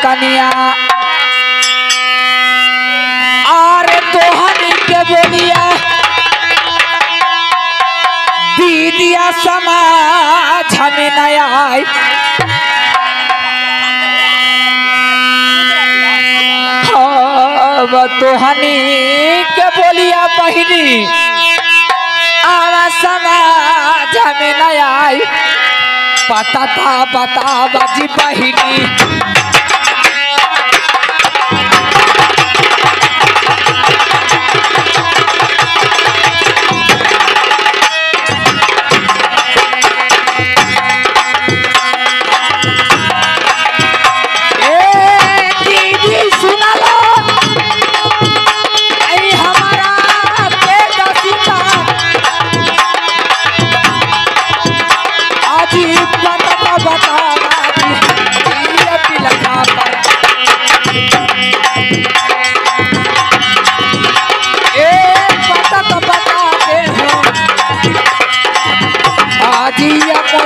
मकनिया अरे तोहनी के बोलिया दीदिया समाज हमें नया तोहनी के बोलिया बहिनी आवा समाज हमें नया पता था बता बाजी बहिनी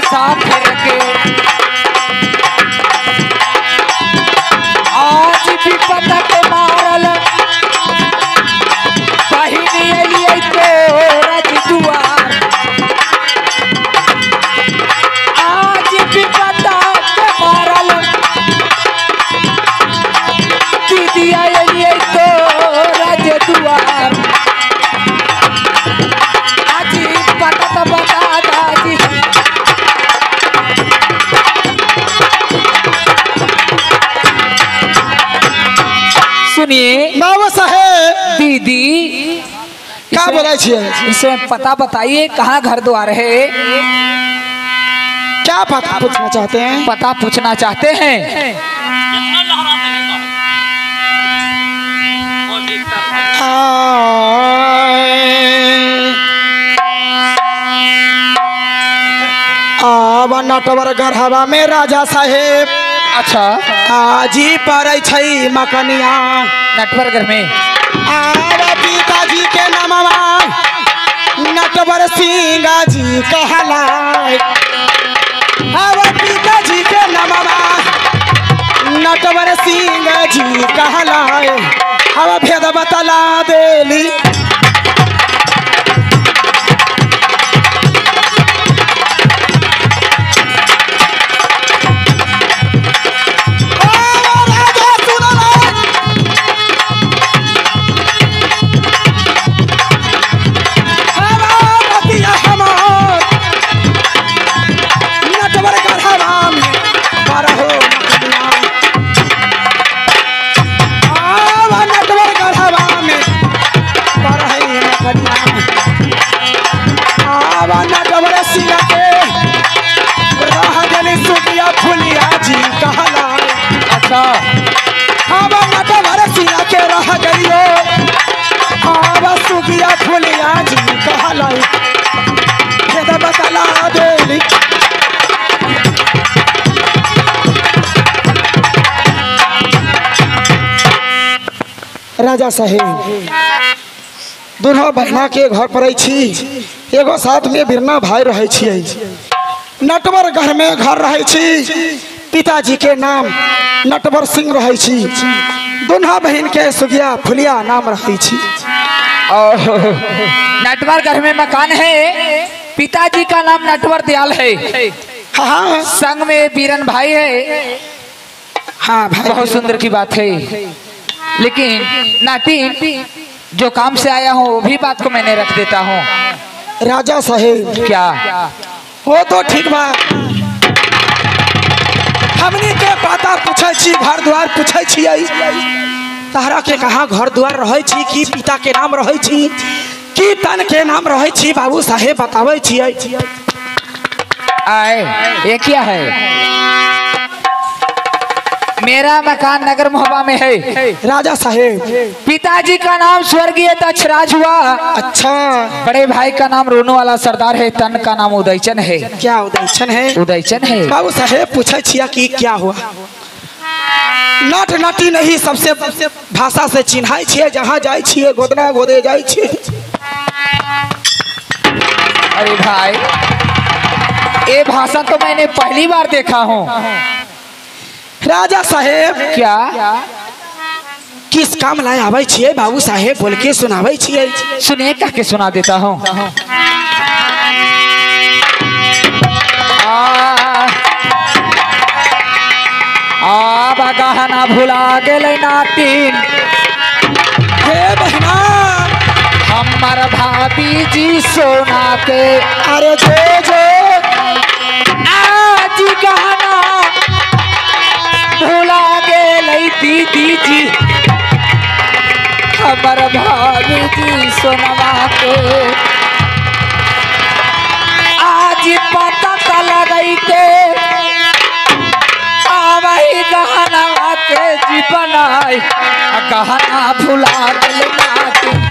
साथ रखे आज भी पता के मारल बहिनी अलिए तोरा दुआर आज भी पता के मारल दीदी अलिए तोरा दुआर आज पता तो बता दादी सुनिए बाबा साहेब दीदी क्या बोला इसे पता बताइए कहाँ घर द्वार है क्या पता पूछना चाहते हैं पता पूछना चाहते हैं नटवर गढ़वा में राजा साहेब अच्छा आजी पर मकनिया नटवर घर में पिताजी के नामवा नटवर सिंह जी कहलाए पिताजी के नामवा नटवर सिंह जी कहलाए अब भेद बतला देली राजा साहेब दोनों बहना के घर पर एगो साथ में बिरना भाई रहे छियै नटवर घर में घर रहे छी पिताजी के नाम नटवर सिंह रहे छी दोनों बहन के सुगिया फुलिया नाम रहे छी नटवर घर में मकान है पिताजी का नाम नटवर दयाल है हाँ संग में बीरन भाई है हाँ भाई बहुत सुंदर की बात है लेकिन नाटी जो काम से आया हूँ वो भी बात को मैंने रख देता हूँ राजा साहेब क्या वो तो ठीक बा हमनी के पता पूछे छी घर द्वार पूछे छियै तहरा के कहाँ घर द्वार रहे छी कि पिता के नाम रहे छी कि तन के नाम रहे छी बाबू साहेब बतावे छियै आए ये क्या है मेरा मकान नगर मोहब्बा में है राजा साहेब पिताजी का नाम स्वर्गीय दक्षराज हुआ अच्छा बड़े भाई का नाम रोनो वाला सरदार है तन का नाम उदयचन है क्या उदयचन है उदयचन है बाबू साहेब पूछे छिया कि क्या हुआ नट नटी नहीं सबसे भाषा से चिन्हाई छिए जहाँ जाए छिए गोदना गोदे जाए छिए अरे भाई ये भाषा तो मैंने पहली बार देखा हूँ राजा साहेब क्या? किस काम लाए आवे छिए बाबू साहेब बोल के सुनावे छिए। सुनिए कह के सुना देता हूँ। अब गहना भुला गेलै नातिन हे बहना हमर भाभी जी सोना के। अरे जो आज गहना भुला गेलै दीदी जी हमर भाभी जी सोनवा के। आज पता लगई के वही गहना के जी बनाई गहना भुला गेलै नातिन।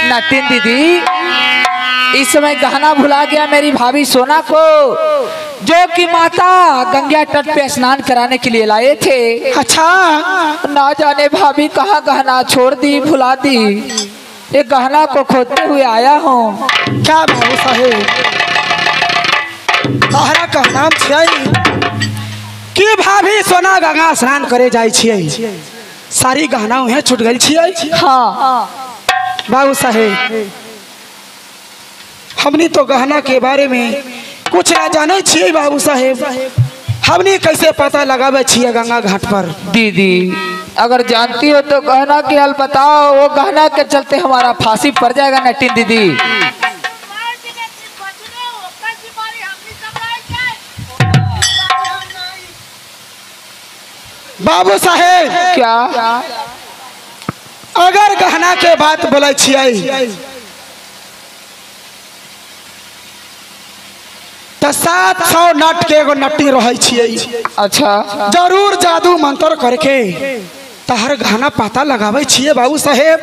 नातिन दीदी इस समय गहना भुला गया मेरी भाभी सोना को, जो कि माता गंगा तट पे स्नान कराने के लिए लाए थे। अच्छा ना जाने भाभी कहाँ गहना छोड़ दी भुला दी। ये गहना को खोदते हुए आया हूँ। क्या बाबू साहेब तहरा का नाम छियै कि भाभी सोना गंगा स्नान करे जाय छियै, सारी गहना उहे छूट गई छियै। हाँ बाबू साहेब हमनी तो गहना के बारे में कुछ ना जाने छियै। बाबू साहेब हमनी कैसे पता लगावे छियै गंगा घाट पर। दीदी अगर जानती हो तो गहना के हाल बताओ, वो गहना के चलते हमारा फांसी पड़ जाएगा नटिन दीदी। बाबू साहेब क्या? अगर गहना के बात बोले छियै तो 700 नट के एगो नट्टी रहे छियै। अच्छा जरूर जादू मंत्र करके तहर गहना पता लगावे छियै बाबू साहेब।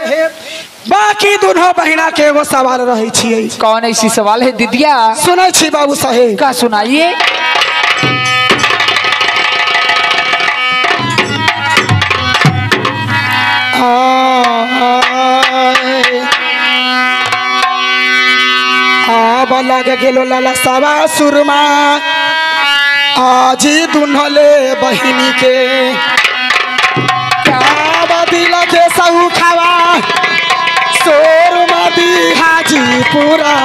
बाकी दोनों बहिना के एगो सवाल रहे छियै। कौन ऐसी सवाल है दीदिया? सुनै छी बाबू साहेब। का सुनाइए। लग गेलो लाला सवा सुरमा आज दुन्हले बहिनी के। क्या बदिल के सहू खावा सोर मदी हाजीपुरा।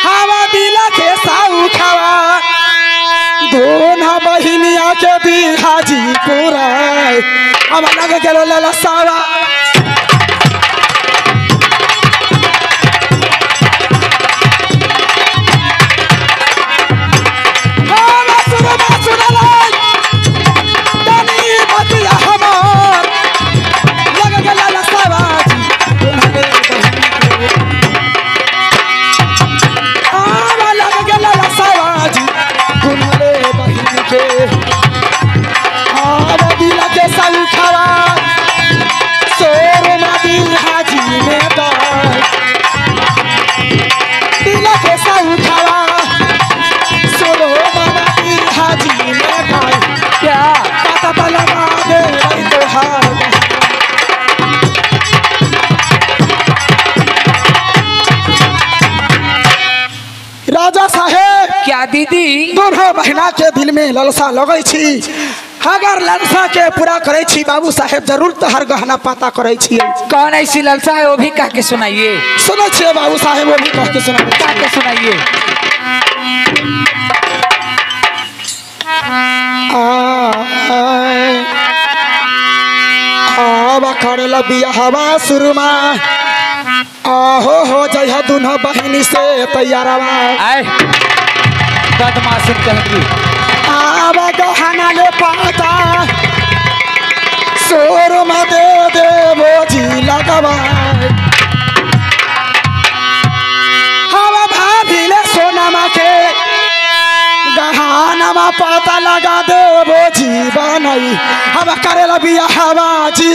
हवा दिल के सहू खावा दोनों बहिनिया के दी हाजीपुरा। अब लग गेलो लाला सवा क्या दीदी? दोनों बहिना के दिल में ललसा लगे छी। अगर लालसा के पूरा करे छी बाबू साहेब जरूर तो हर गहना पता करे छी। कौन ऐसी लालसा है वो भी कह के सुनाइए। सुनो छे बाबू साहेब वो भी कह के सुना कह के सुनाइए। करेला बियाहवा शुरुमा आहो हो जइहा दुनो बहिनी से तैयारवा। बदमाश कहेगी आवा गहना ले पाता शोरमा दे दे बोझी लगवा। हवा भाभी ले सोनमा के गहना पता लगा दे बोझी बनई। हवा करेला बियाहवा जी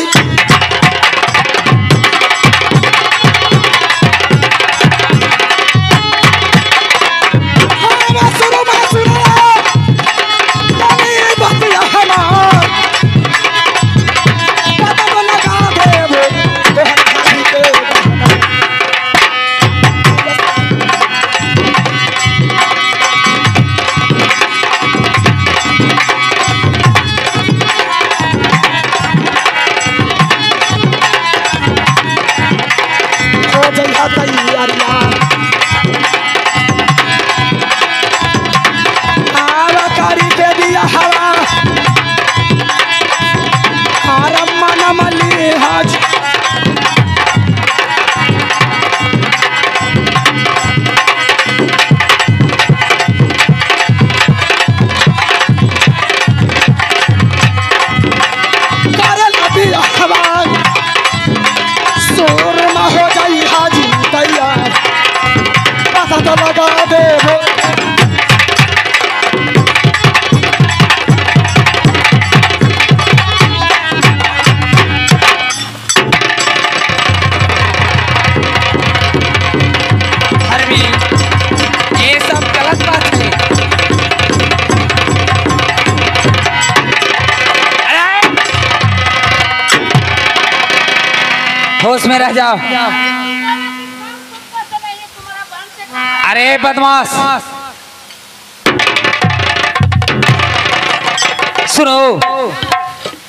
होश में रह जाओ। अरे बदमाश सुनो,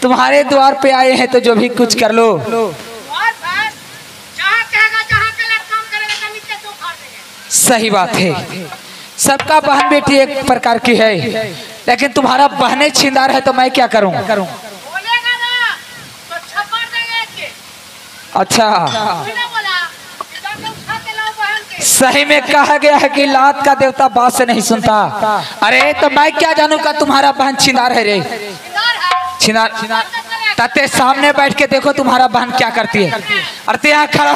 तुम्हारे द्वार पे आए हैं तो जो भी कुछ कर लो। सही बात है, सबका बहन बेटी एक प्रकार की है, लेकिन तुम्हारा बहने छिंदार है तो मैं क्या करूं? अच्छा सही में कहा गया है कि लात का देवता बात से नहीं सुनता। अरे तो मैं क्या जानू का तुम्हारा बहन छिंदार है रे? छिंदार तते सामने बैठ के देखो तुम्हारा बहन क्या करती है। अरे यहाँ खड़ा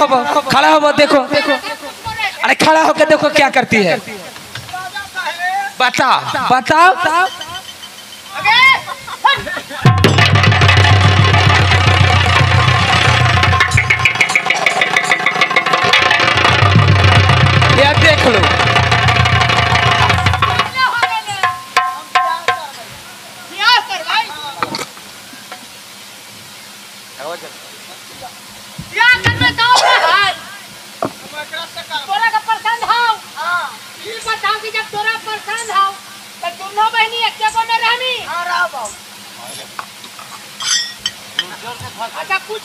हो देखो। अरे खड़ा होकर देखो क्या करती है। बताओ। ये देख लो।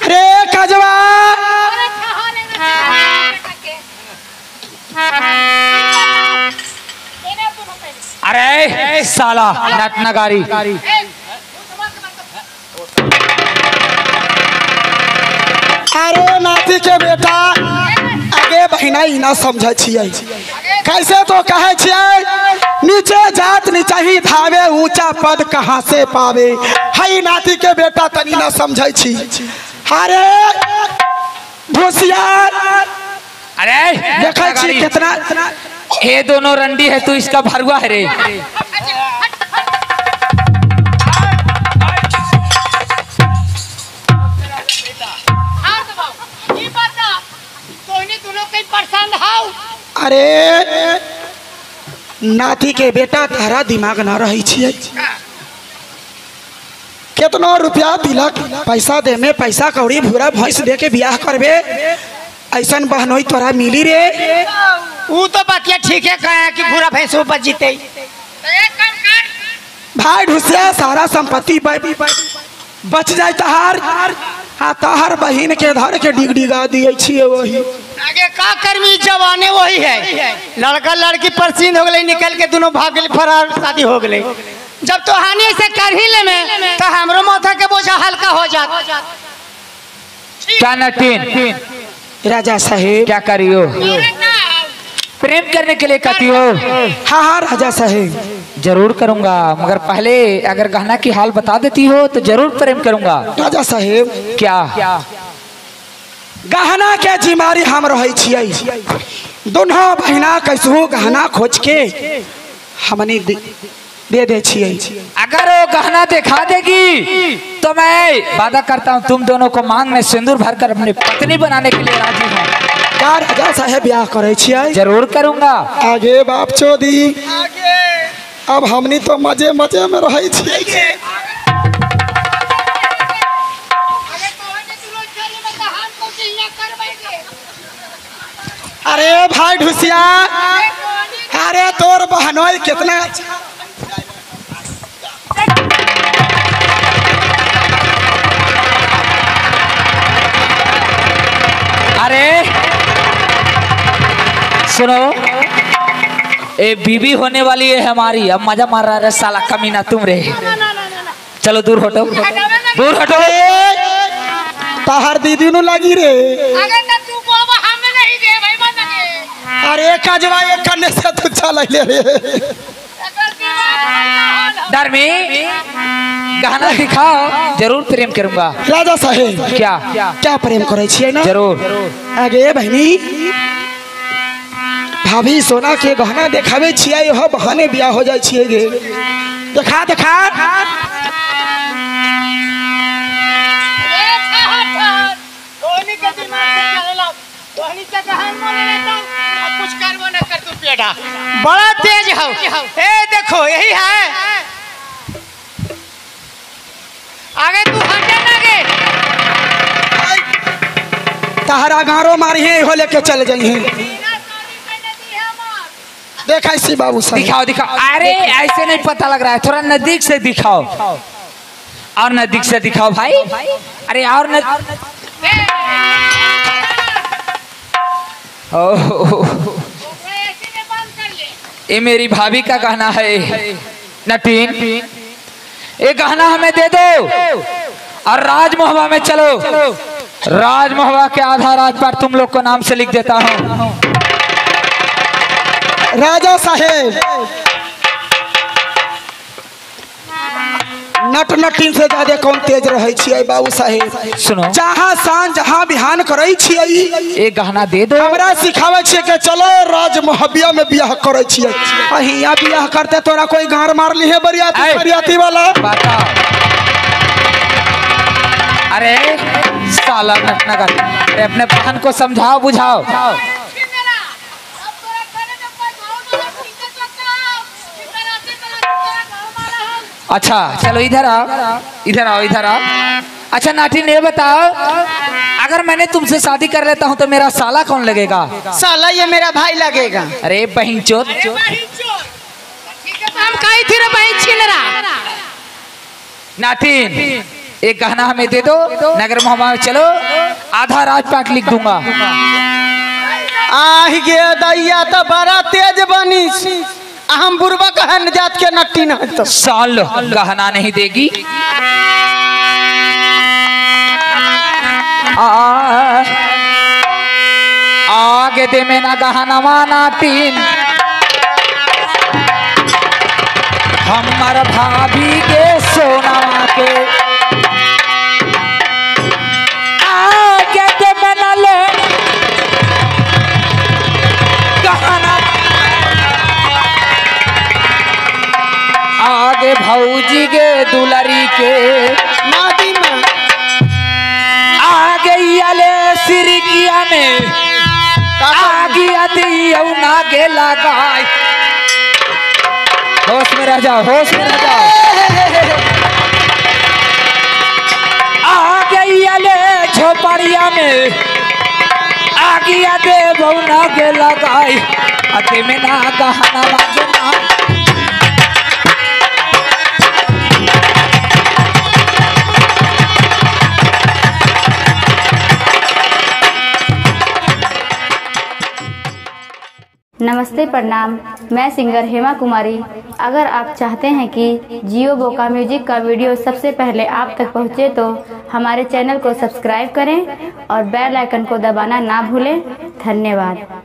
अरे कजवा अरे साला नटनगारी। अरे नाती के बेटा आगे बहिना ही ना समझे छिए। कैसे तो कहे छिए नीचे जात नीचा ही धावे ऊंचा पद कहाँ से पावे। हई नाती के बेटा तनी ना समझे छी। अरे होशियार अरे देखा छी कितना ये दोनों रंडी है, तू इसका भरुआ है रे। अरे नाती के बेटा तारा दिमाग ना रही छिए। कितना रुपया दिलक पैसा दे में पैसा कौड़ी भूरा भैंस दे के ब्याह करबे। ऐसन बहनोई तोरा मिली रे। वो तो बात ठीक है कहा कि भूरा भैंस ऊपर जीते। भाई ढुसिया सारा संपत्ति बच जाए तहार तहार बहिन के धर के डिगडिगा दिए छिए वही आगे का कर्मी जवाने वही है। लड़का लड़की परसीन हो गए, निकल के दोनों भाग गए, फरार शादी हो गए। जब तो हानि से कर ही ले में तो हमरो माथा के बोझा हल्का हो जाता। क्या नटीन राजा साहेब क्या करियो? प्रेम करने के लिए कहती हो? हाँ राजा साहेब जरूर करूंगा, मगर पहले अगर गहना की हाल बता देती हो तो जरूर प्रेम करूंगा। राजा साहेब क्या गहना के जिम्मेदारी हम रहे छियै। दोनों बहिना कैसहू गहना खोज के हमने दे दे छियै। अगर वो गहना दिखा देगी तो मैं वादा करता हूँ तुम दोनों को मांग में सिंदूर भरकर अपनी पत्नी बनाने के लिए राजी हूँ। का राजा साहेब ब्याह करे छियै? जरूर करूंगा। आगे बाप चोदी अब हमनी तो मजे मजे में रहे छियै। अरे भाई ढुसिया, अरे तोर बहनोई कितना अरे सुनो, ए बीबी होने वाली है हमारी, अब मजा मार रहा है साला कमीना तुम रे। चलो दूर हटो, दूर हटो। ताहर दीदी नु लगी रे। अरे काजवा एक करने से तू चल ले रे। धर्मी गहना दिखाओ, जरूर प्रेम करूंगा। राजा साहेब क्या क्या प्रेम करे छियै ना? जरूर। आगे बहनी भाभी सोना के गहना देखावे छियै, हो बहाने बियाह हो जाए छियै गे। देखा देखा बड़ा तेज हो। ए देखो यही है, आगे तू हटे लगे। तहरा गारो मारी है हो लेके चल जाइए। देखा इसी बाबू साहब दिखाओ दिखाओ। अरे ऐसे नहीं पता लग रहा है, थोड़ा नजदीक से दिखाओ, और नजदीक से दिखाओ भाई। अरे और ये मेरी भाभी का गहना है नटीन, ये गहना हमें दे दो और राजमहवा में चलो। राजमहवा के आधा राजपाट तुम लोग को नाम से लिख देता हूँ। राजा साहेब नट नटीन से ज्यादा कौन तेज रहे छियै बाबू साहेब? सुनो, जहाँ सांझ जहाँ बिहान करे छियै ये गहना दे दो। हमरा सिखावे छियै के चलो राजमहबिया में बियाह करे छियै। अहिया बियाह करते तोरा कोई गार मार ली है बरियाती वाला? बताओ। अरे साला नटनगर, अरे अपने बहन को समझाओ बुझाओ। अच्छा चलो इधर आओ, इधर आओ, इधर आओ। अच्छा नाटिन ये बताओ, अगर मैंने तुमसे शादी कर लेता हूँ तो मेरा साला कौन लगेगा? साला ये मेरा भाई लगेगा। अरे बहन चोद, हम कही थी रे बहन छिनरा। नाटिन एक गहना हमें दे दो, नगर मोहम्मद में चलो, आधा राजपाट लिख दूंगा। आह गे दैया तो बड़ा तेज बनी, हम बुरबा कहन जात के नट्टी न तो साल गहना नहीं देगी। आगे दे में ना गहना नाटिन, हमार भाभी के सोना के आगे दे में ना ले गहना, आगे भौजी के दुलरी के मादी में आगे याले सिरकिया में आगे आती ना के लगाई। होश में रह जाओ, होश में रह जाओ। आगे याले झोपड़िया में आगे आते बहुना के लगाई, अते में ना गहना वाजना नमस्ते प्रणाम, मैं सिंगर हेमा कुमारी। अगर आप चाहते हैं कि जियो बोका म्यूजिक का वीडियो सबसे पहले आप तक पहुंचे तो हमारे चैनल को सब्सक्राइब करें और बेल आइकन को दबाना ना भूलें। धन्यवाद।